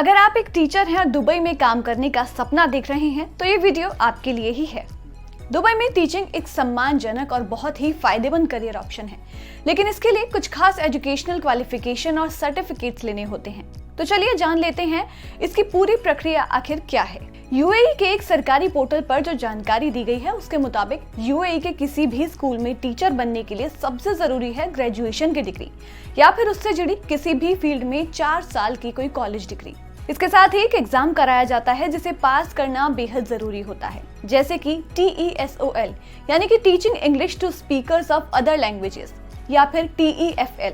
अगर आप एक टीचर हैं और दुबई में काम करने का सपना देख रहे हैं तो ये वीडियो आपके लिए ही है। दुबई में टीचिंग एक सम्मानजनक और बहुत ही फायदेमंद करियर ऑप्शन है, लेकिन इसके लिए कुछ खास एजुकेशनल क्वालिफिकेशन और सर्टिफिकेट्स लेने होते हैं। तो चलिए जान लेते हैं इसकी पूरी प्रक्रिया आखिर क्या है। यूएई के एक सरकारी पोर्टल पर जो जानकारी दी गई है उसके मुताबिक यूएई के किसी भी स्कूल में टीचर बनने के लिए सबसे जरूरी है ग्रेजुएशन की डिग्री या फिर उससे जुड़ी किसी भी फील्ड में 4 साल की कोई कॉलेज डिग्री। इसके साथ ही एक एग्जाम कराया जाता है जिसे पास करना बेहद जरूरी होता है, जैसे कि TESOL यानी कि teaching English to speakers of other languages, या फिर TEFL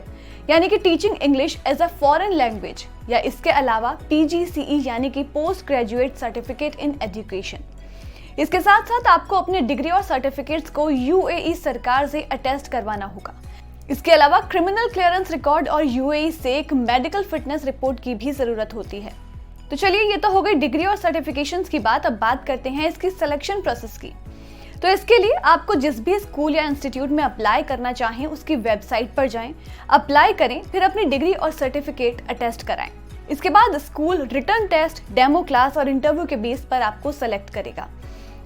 यानी कि teaching English as a foreign language, या इसके अलावा PGCE यानी कि post graduate certificate in education. इसके साथ साथ आपको अपने डिग्री और सर्टिफिकेट्स को UAE सरकार से अटेस्ट करवाना होगा। इसके अलावा क्रिमिनल क्लियरेंस रिकॉर्ड और UAE से एक मेडिकल फिटनेस रिपोर्ट की भी जरूरत होती है। तो चलिए, ये तो हो गई डिग्री और सर्टिफिकेशंस की बात। अब बात करते हैं इसकी सिलेक्शन प्रोसेस की। तो इसके लिए आपको जिस भी स्कूल या इंस्टीट्यूट में अप्लाई करना चाहें उसकी वेबसाइट पर जाएं, अप्लाई करें, फिर अपनी डिग्री और सर्टिफिकेट अटेस्ट कराएं। इसके बाद school return test, demo class और इंटरव्यू के बेस पर आपको सेलेक्ट करेगा।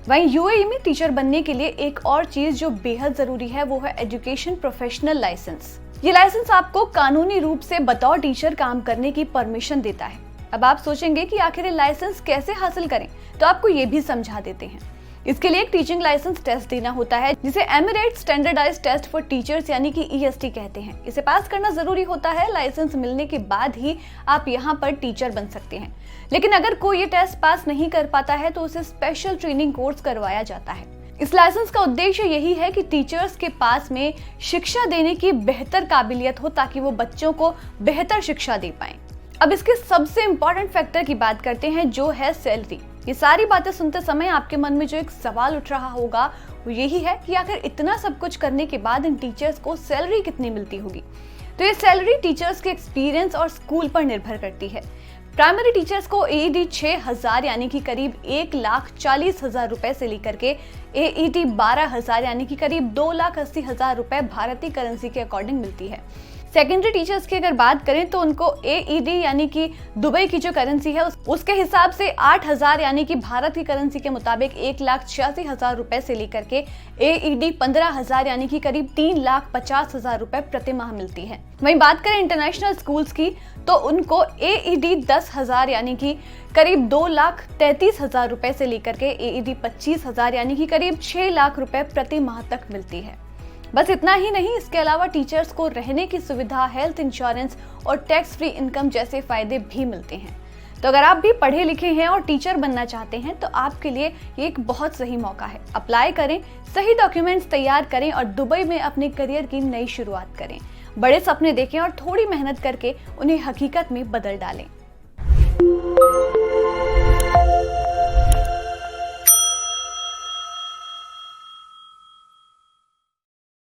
वहीं यूएई में टीचर बनने के लिए एक और चीज जो बेहद जरूरी है वो है एजुकेशन प्रोफेशनल लाइसेंस। ये लाइसेंस आपको कानूनी रूप से बतौर टीचर काम करने की परमिशन देता है। अब आप सोचेंगे कि आखिर ये लाइसेंस कैसे हासिल करें, तो आपको ये भी समझा देते हैं। इसके लिए एक टीचिंग लाइसेंस टेस्ट देना होता है जिसे Emirates standardized test for teachers यानी कि EST कहते हैं। इसे पास करना जरूरी होता है। लाइसेंस मिलने के बाद ही आप यहाँ पर टीचर बन सकते हैं, लेकिन अगर कोई ये टेस्ट पास नहीं कर पाता है तो उसे स्पेशल ट्रेनिंग कोर्स करवाया जाता है। इस लाइसेंस का उद्देश्य यही है कि टीचर्स के पास में शिक्षा देने की बेहतर काबिलियत हो ताकि वो बच्चों को बेहतर शिक्षा दे पाए। अब इसके सबसे इम्पोर्टेंट फैक्टर की बात करते हैं जो है सैलरी। ये सारी बातें सुनते समय आपके मन में जो एक सवाल उठ रहा होगा वो यही है कि आखिर इतना सब कुछ करने के बाद इन टीचर्स को सैलरी कितनी मिलती होगी। तो ये सैलरी टीचर्स के एक्सपीरियंस और स्कूल पर निर्भर करती है। प्राइमरी टीचर्स को AED 6000 यानी कि करीब 1,40,000 रुपए से लेकर के AET 12,000 यानी कि करीब 2,80,000 रुपए भारतीय करेंसी के अकॉर्डिंग मिलती है। सेकेंडरी टीचर्स की अगर बात करें तो उनको AED यानी कि दुबई की जो करेंसी है उसके हिसाब से 8,000 यानी कि भारत की करेंसी के मुताबिक 1,86,000 रुपए से लेकर के AED 15,000 यानी कि करीब 3,50,000 रुपए प्रति माह मिलती है। वहीं बात करें इंटरनेशनल स्कूल्स की तो उनको AED 10,000 यानी कि करीब 2,33,000 रुपए से लेकर के AED 25,000 यानी कि करीब 6 लाख रुपए प्रति माह तक मिलती है। बस इतना ही नहीं, इसके अलावा टीचर्स को रहने की सुविधा, हेल्थ इंश्योरेंस और टैक्स फ्री इनकम जैसे फायदे भी मिलते हैं। तो अगर आप भी पढ़े लिखे हैं और टीचर बनना चाहते हैं तो आपके लिए ये एक बहुत सही मौका है। अप्लाई करें, सही डॉक्यूमेंट्स तैयार करें और दुबई में अपने करियर की नई शुरुआत करें। बड़े सपने देखें और थोड़ी मेहनत करके उन्हें हकीकत में बदल डालें।